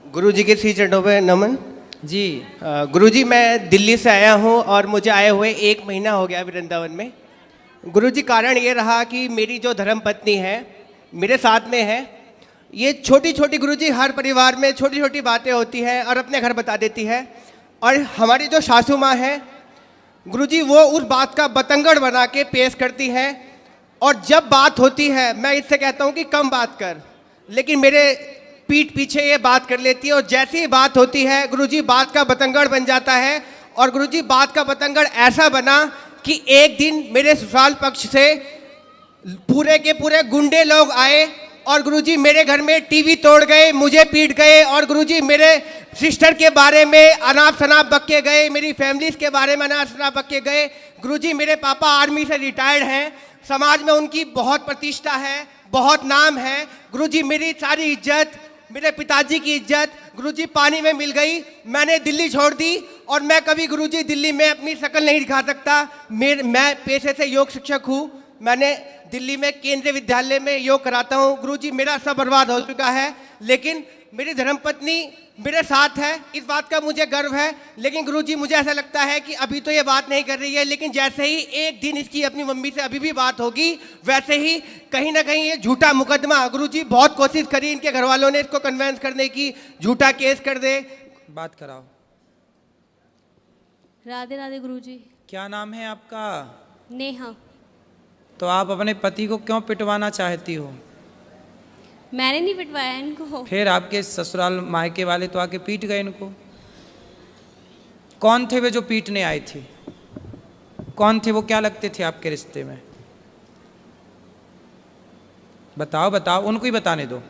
गुरुजी के श्री चरणों पे नमन। जी। गुरुजी मैं दिल्ली से आया हूँ और मुझे आए हुए 1 महीना हो गया वृंदावन में। गुरुजी कारण ये रहा कि मेरी जो धर्मपत्नी है मेरे साथ में है। ये छोटी छोटी गुरुजी हर परिवार में छोटी छोटी बातें होती हैं और अपने घर बता देती है। और हमारी जो सासू माँ है गुरुजी वो उस बात का बतंगड़ बना के पेश करती हैं। और जब बात होती है मैं इससे कहता हूँ कि कम बात कर, लेकिन मेरे पीठ पीछे ये बात कर लेती है। और जैसी ही बात होती है गुरुजी बात का बतंगड़ बन जाता है। और गुरुजी बात का बतंगड़ ऐसा बना कि एक दिन मेरे ससुराल पक्ष से पूरे के पूरे गुंडे लोग आए और गुरुजी मेरे घर में टीवी तोड़ गए, मुझे पीट गए। और गुरुजी मेरे सिस्टर के बारे में अनाप शनाप बक के गए, मेरी फैमिलीज के बारे में अनाप शनाप बक के गए। गुरुजी मेरे पापा आर्मी से रिटायर्ड हैं, समाज में उनकी बहुत प्रतिष्ठा है, बहुत नाम है। गुरुजी मेरी सारी इज्जत, मेरे पिताजी की इज्जत गुरुजी पानी में मिल गई। मैंने दिल्ली छोड़ दी और मैं कभी गुरुजी दिल्ली में अपनी शक्ल नहीं दिखा सकता। मैं पेशे से योग शिक्षक हूँ। मैंने दिल्ली में केंद्रीय विद्यालय में योग कराता हूँ। गुरुजी मेरा सब बर्बाद हो चुका है, लेकिन मेरी धर्मपत्नी मेरे साथ है, इस बात का मुझे गर्व है। लेकिन गुरुजी मुझे ऐसा लगता है कि अभी तो ये बात नहीं कर रही है, लेकिन जैसे ही एक दिन इसकी अपनी मम्मी से अभी भी बात होगी वैसे ही कहीं ना कहीं ये झूठा मुकदमा। गुरुजी बहुत कोशिश करी इनके घर वालों ने इसको कन्वेंस करने की, झूठा केस कर दे। बात कराओ। राधे राधे गुरुजी। क्या नाम है आपका? नेहा। तो आप अपने पति को क्यों पिटवाना चाहती हो? मैंने नहीं पिटवाया इनको। फिर आपके ससुराल मायके वाले तो आके पीट गए इनको। कौन थे वे जो पीटने आए थे? कौन थे वो? क्या लगते थे आपके रिश्ते में? बताओ बताओ, उनको ही बताने दो।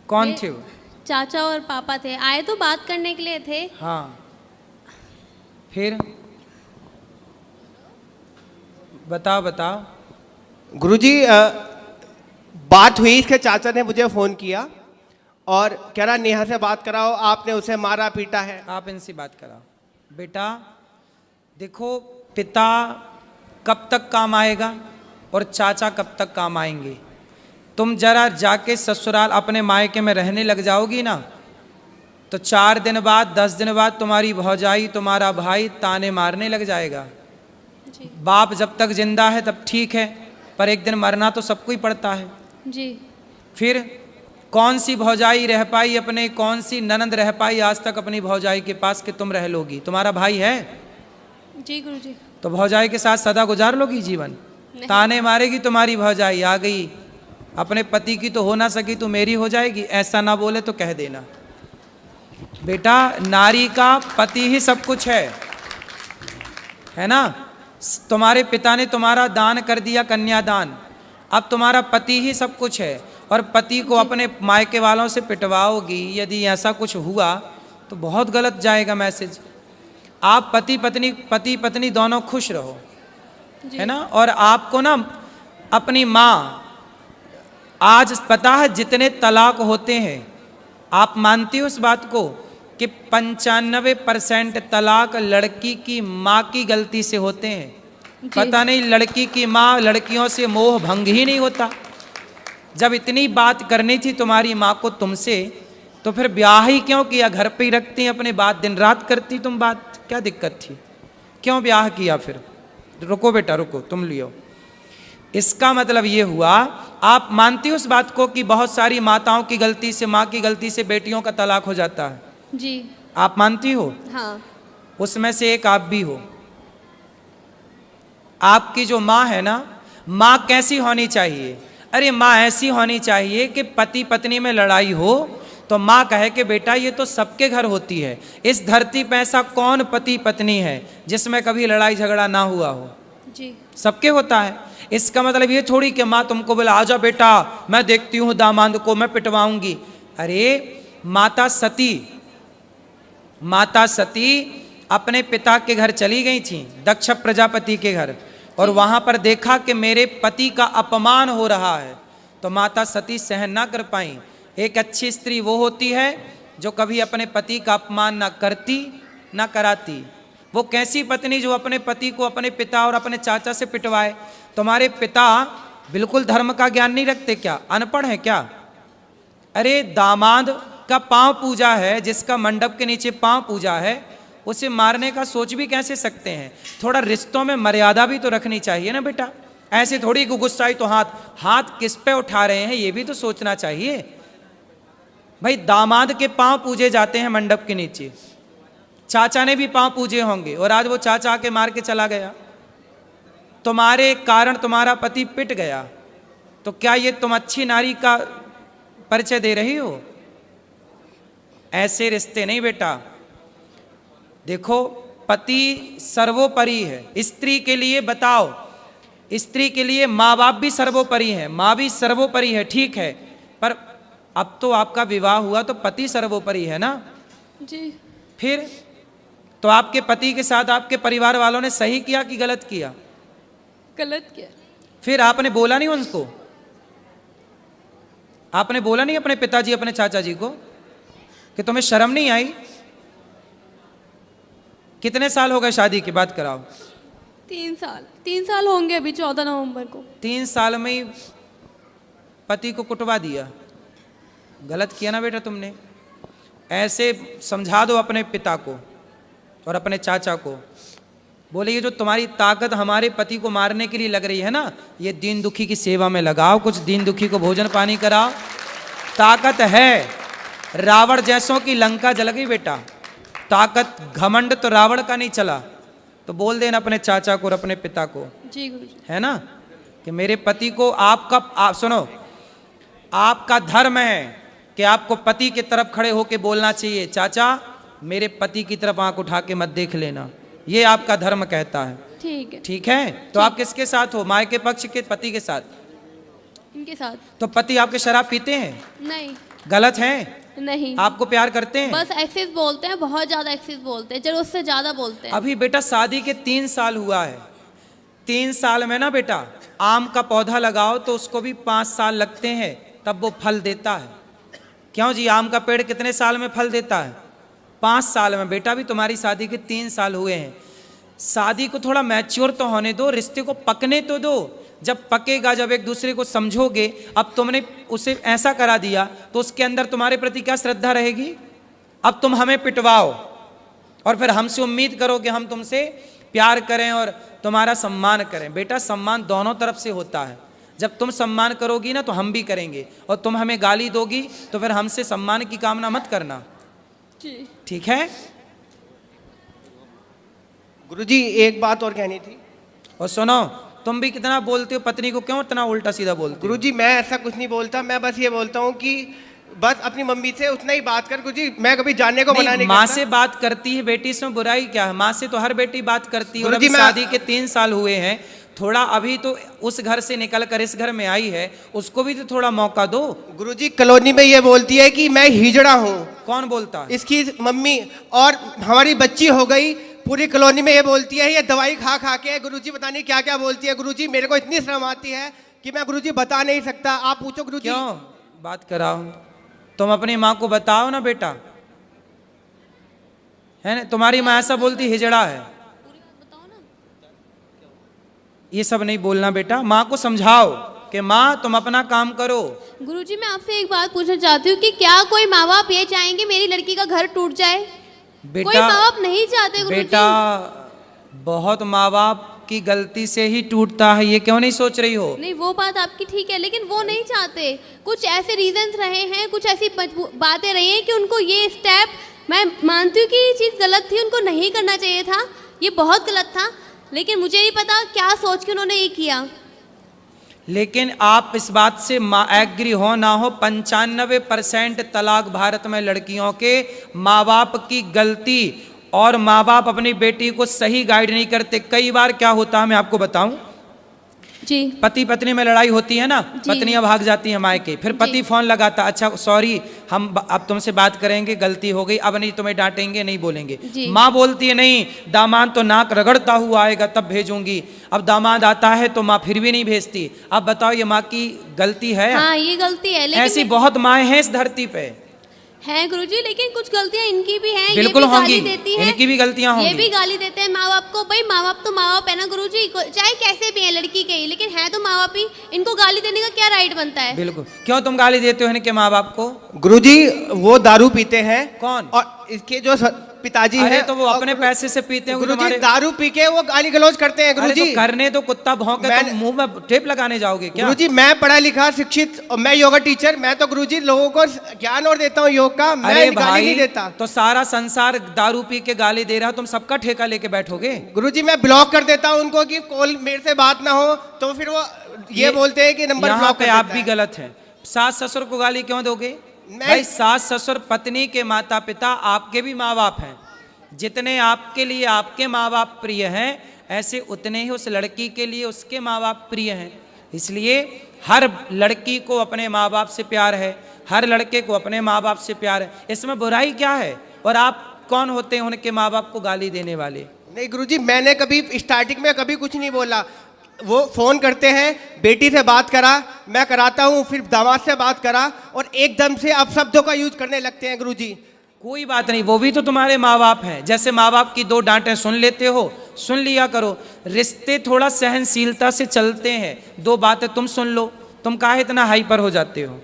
कौन थे वो? चाचा और पापा थे, आए तो बात करने के लिए थे। हाँ, फिर बताओ बताओ। गुरुजी बात हुई, इसके चाचा ने मुझे फ़ोन किया और कह रहा नेहा से बात कराओ, आपने उसे मारा पीटा है। आप इनसे बात कराओ। बेटा देखो, पिता कब तक काम आएगा और चाचा कब तक काम आएंगे। तुम जरा जाके ससुराल अपने मायके में रहने लग जाओगी ना, तो 4 दिन बाद 10 दिन बाद तुम्हारी भौजाई, तुम्हारा भाई ताने मारने लग जाएगा। बाप जब तक जिंदा है तब ठीक है, पर एक दिन मरना तो सबको ही पड़ता है जी। फिर कौन सी भौजाई रह पाई अपने, कौन सी ननंद रह पाई आज तक अपनी भौजाई के पास कि तुम रह लोगी? तुम्हारा भाई है जी गुरुजी। तो भौजाई के साथ सदा गुजार लोगी जीवन? ताने मारेगी तुम्हारी भौजाई, आ गई अपने पति की तो हो ना सकी तो मेरी हो जाएगी, ऐसा ना बोले तो कह देना। बेटा नारी का पति ही सब कुछ है ना। तुम्हारे पिता ने तुम्हारा दान कर दिया, कन्यादान, अब तुम्हारा पति ही सब कुछ है। और पति को अपने मायके वालों से पिटवाओगी, यदि ऐसा कुछ हुआ तो बहुत गलत जाएगा मैसेज। आप पति पत्नी दोनों खुश रहो, है ना। और आपको ना अपनी माँ, आज पता है जितने तलाक होते हैं, आप मानती हो इस बात को कि 95% तलाक लड़की की माँ की गलती से होते हैं। पता नहीं लड़की की माँ, लड़कियों से मोह भंग ही नहीं होता। जब इतनी बात करनी थी तुम्हारी माँ को तुमसे, तो फिर ब्याह ही क्यों किया? घर पे ही रखती अपने बात, दिन रात करती तुम बात, क्या दिक्कत थी? क्यों ब्याह किया फिर? रुको बेटा रुको, तुम लियो। इसका मतलब ये हुआ, आप मानती हो उस बात को कि बहुत सारी माताओं की गलती से, माँ की गलती से बेटियों का तलाक हो जाता है? जी। आप मानती हो? हाँ। उसमें से एक आप भी हो। आपकी जो माँ है ना, माँ कैसी होनी चाहिए? अरे माँ ऐसी होनी चाहिए कि पति पत्नी में लड़ाई हो तो माँ कहे कि बेटा ये तो सबके घर होती है, इस धरती पे ऐसा कौन पति पत्नी है जिसमें कभी लड़ाई झगड़ा ना हुआ हो? जी। सबके होता है। इसका मतलब ये थोड़ी कि माँ तुमको बोला आजा बेटा मैं देखती हूँ दामाद को मैं पिटवाऊंगी। अरे माता सती अपने पिता के घर चली गई थी, दक्ष प्रजापति के घर, और वहां पर देखा कि मेरे पति का अपमान हो रहा है, तो माता सती सहन ना कर पाई। एक अच्छी स्त्री वो होती है जो कभी अपने पति का अपमान ना करती ना कराती। वो कैसी पत्नी जो अपने पति को अपने पिता और अपने चाचा से पिटवाए? तुम्हारे पिता बिल्कुल धर्म का ज्ञान नहीं रखते क्या? अनपढ़ है क्या? अरे दामाद का पांव पूजा है, जिसका मंडप के नीचे पांव पूजा है, उसे मारने का सोच भी कैसे सकते हैं? थोड़ा रिश्तों में मर्यादा भी तो रखनी चाहिए ना बेटा। ऐसे थोड़ी गुस्साई तो हाथ किस पे उठा रहे हैं ये भी तो सोचना चाहिए। भाई दामाद के पांव पूजे जाते हैं मंडप के नीचे, चाचा ने भी पांव पूजे होंगे, और आज वो चाचा आके मार के चला गया, तुम्हारे कारण तुम्हारा पति पिट गया, तो क्या ये तुम अच्छी नारी का परिचय दे रही हो? ऐसे रिश्ते नहीं बेटा। देखो पति सर्वोपरि है, स्त्री के लिए बताओ, स्त्री के लिए माँ बाप भी सर्वोपरि है, माँ भी सर्वोपरि है, ठीक है, पर अब तो आपका विवाह हुआ तो पति सर्वोपरि है ना। जी। फिर तो आपके पति के साथ आपके परिवार वालों ने सही किया कि गलत किया? गलत किया। फिर आपने बोला नहीं उनको? आपने बोला नहीं अपने पिताजी अपने चाचा जी को कि तुम्हें शर्म नहीं आई? कितने साल हो गए शादी की बात कराओ? 3 साल होंगे अभी 14 नवंबर को। 3 साल में ही पति को कुटवा दिया। गलत किया ना बेटा तुमने। ऐसे समझा दो अपने पिता को और अपने चाचा को, बोले ये जो तुम्हारी ताकत हमारे पति को मारने के लिए लग रही है ना, ये दीन दुखी की सेवा में लगाओ, कुछ दीन दुखी को भोजन पानी कराओ। ताकत है, रावण जैसों की लंका जल गई बेटा। ताकत घमंड तो रावण का नहीं चला। तो बोल देना अपने चाचा को और अपने पिता को, जी गुरुजी। है ना, कि मेरे पति को आप सुनो, आपका धर्म है कि आपको पति की तरफ खड़े होकर बोलना चाहिए, चाचा मेरे पति की तरफ आंख उठा के मत देख लेना, ये आपका धर्म कहता है। ठीक है। ठीक है, तो आप किसके साथ हो? माँ के पक्ष के पति के साथ? इनके साथ। तो पति आपके शराब पीते हैं? नहीं। गलत है? नहीं। आपको प्यार करते हैं? बस एक्सेस बोलते हैं, बहुत ज्यादा एक्सेस बोलते हैं, जरूरत से ज्यादा बोलते हैं। अभी बेटा शादी के 3 साल हुआ है, 3 साल में ना बेटा आम का पौधा लगाओ तो उसको भी 5 साल लगते हैं तब वो फल देता है। क्यों जी, आम का पेड़ कितने साल में फल देता है? 5 साल में। बेटा भी तुम्हारी शादी के 3 साल हुए हैं, शादी को थोड़ा मैच्योर तो होने दो, रिश्ते को पकने तो दो। जब पकेगा, जब एक दूसरे को समझोगे, अब तुमने उसे ऐसा करा दिया तो उसके अंदर तुम्हारे प्रति क्या श्रद्धा रहेगी? अब तुम हमें पिटवाओ और फिर हमसे उम्मीद करो कि हम तुमसे प्यार करें और तुम्हारा सम्मान करें। बेटा सम्मान दोनों तरफ से होता है। जब तुम सम्मान करोगी ना तो हम भी करेंगे, और तुम हमें गाली दोगी तो फिर हमसे सम्मान की कामना मत करना। जी। ठीक है? गुरुजी एक बात और कहनी थी। और सुनो, तुम भी कितना बोलते हो, पत्नी को क्यों इतना उल्टा सीधा बोलते हो? गुरुजी मैं ऐसा कुछ नहीं बोलता, मैं बस ये बोलता हूँ कि बस अपनी मम्मी से उतना ही बात कर गुरुजी, मैं कभी जानने को मना नहीं माँ करता। से बात करती है बेटी, इसमें बुराई क्या है? माँ से तो हर बेटी बात करती है। और गुरुजी अभी मैं- शादी के 3 साल हुए हैं, थोड़ा अभी तो उस घर से निकल कर इस घर में आई है, उसको भी तो थोड़ा मौका दो। गुरुजी कॉलोनी में ये बोलती है कि मैं हिजड़ा हूँ। कौन बोलता है? इसकी मम्मी, और हमारी बच्ची हो गई, पूरी कॉलोनी में ये बोलती है ये दवाई खा खा के। गुरुजी पता नहीं क्या क्या बोलती है। गुरुजी मेरे को इतनी शर्म आती है कि मैं गुरुजी बता नहीं सकता, आप पूछो गुरुजी। क्यों बात कराओ? तुम अपनी माँ को बताओ ना बेटा, है ना? तुम्हारी माँ ऐसा बोलती हिजड़ा है, ये सब नहीं बोलना बेटा। माँ को समझाओ कि माँ तुम अपना काम करो। गुरुजी मैं आपसे एक बात पूछना चाहती हूँ कि क्या कोई माँ बाप ये चाहेंगे मेरी लड़की का घर टूट जाए? कोई माँ बाप नहीं चाहते गुरुजी। बेटा बहुत माँ बाप की गलती से ही टूटता है, ये क्यों नहीं सोच रही हो? नहीं वो बात आपकी ठीक है, लेकिन वो नहीं चाहते। कुछ ऐसे रीजंस रहे हैं, कुछ ऐसी बातें रही हैं कि उनको ये स्टेप, मैं मानती हूँ कि ये चीज़ गलत थी, उनको नहीं करना चाहिए था, ये बहुत गलत था, लेकिन मुझे नहीं पता क्या सोच के उन्होंने ये किया। लेकिन आप इस बात से एग्री हो ना हो, 95% तलाक भारत में लड़कियों के माँ बाप की गलती, और माँ बाप अपनी बेटी को सही गाइड नहीं करते। कई बार क्या होता है मैं आपको बताऊं, जी। पति पत्नी में लड़ाई होती है ना, पत्नियां भाग जाती हैं मायके, फिर पति फोन लगाता, अच्छा सॉरी हम अब तुमसे बात करेंगे, गलती हो गई, अब नहीं तुम्हें डांटेंगे, नहीं बोलेंगे। माँ बोलती है नहीं, दामाद तो नाक रगड़ता हुआ आएगा तब भेजूंगी। अब दामाद आता है तो माँ फिर भी नहीं भेजती। अब बताओ ये माँ की गलती है? हाँ ये गलती है, लेकिन ऐसी बहुत माएँ हैं इस धरती पे। हैं गुरुजी, लेकिन कुछ गलतियां इनकी भी हैं। बिल्कुल ये भी गाली होंगी, देती हैं, इनकी भी गलतियां ये होंगी। भी गाली देते हैं माँ बाप को। भाई माँ बाप तो माँ बाप है ना गुरुजी, चाहे कैसे भी है लड़की के ही, लेकिन है तो माँ बाप ही। इनको गाली देने का क्या राइट बनता है? बिल्कुल। क्यों तुम गाली देते हो इनके माँ बाप को? गुरुजी वो दारू पीते हैं। कौन? और इसके जो पिताजी अरे हैं तो वो अपने पैसे से पीते हैं गुरुजी, तुम्हारे। दारू पी के वो गाली गलौज करते हैं अरे गुरुजी। तो करने तो कुत्ता भौंके, मैं- तुम मुंह में टेप लगाने जाओगे क्या? गुरुजी मैं पढ़ा लिखा शिक्षित और मैं योगा टीचर, मैं तो गुरुजी लोगों को ज्ञान और देता हूँ योग का, मैं अरे गाली भाई नहीं देता। तो सारा संसार दारू पी के गाली दे रहा, तुम सबका ठेका लेके बैठोगे? गुरुजी मैं ब्लॉक कर देता हूँ उनको कि कॉल मेरे से बात ना हो, तो फिर वो ये बोलते हैं कि नंबर यहाँ ब्लॉक पे कर आप देता भी है। गलत हैं। सास ससुर को गाली क्यों दोगे? मैं- भाई सास ससुर पत्नी के माता पिता आपके भी माँ बाप हैं। जितने आपके लिए आपके माँ बाप प्रिय हैं, ऐसे उतने ही उस लड़की के लिए उसके माँ बाप प्रिय हैं। इसलिए हर लड़की को अपने माँ बाप से प्यार है, हर लड़के को अपने माँ बाप से प्यार है। इसमें बुराई क्या है? और आप कौन होते हैं उनके माँ बाप को गाली देने वाले? नहीं गुरुजी, मैंने कभी स्टार्टिंग में कभी कुछ नहीं बोला। वो फोन करते हैं, बेटी से बात करा, मैं कराता हूँ, फिर दामाद से बात करा, और एकदम से अब शब्दों का यूज करने लगते हैं गुरुजी। कोई बात नहीं, वो भी तो तुम्हारे माँ बाप हैं। जैसे माँ बाप की दो डांटें सुन लेते हो, सुन लिया करो। रिश्ते थोड़ा सहनशीलता से चलते हैं। दो बातें तुम सुन लो, तुम काहे इतना हाइपर हो जाते हो?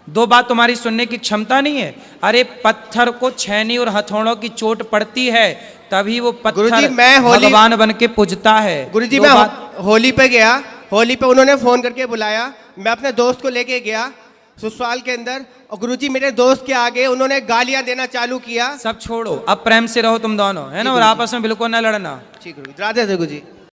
दो बात तुम्हारी सुनने की क्षमता नहीं है? अरे पत्थर को छेनी और हथौड़ों की चोट पड़ती है, तभी वो गुरुजी, पत्थर मैं होली- भगवान बन के पूजता है। गुरुजी दो मैं बात- होली पे गया, होली पे उन्होंने फोन करके बुलाया, मैं अपने दोस्त को लेके गया ससुराल के अंदर, और गुरुजी मेरे दोस्त के आगे उन्होंने गालियां देना चालू किया। सब छोड़ो, अब प्रेम से रहो तुम दोनों, है ना? और आपस में बिल्कुल ना लड़ना। ठीक गुरुजी, राधे राधे गुरुजी।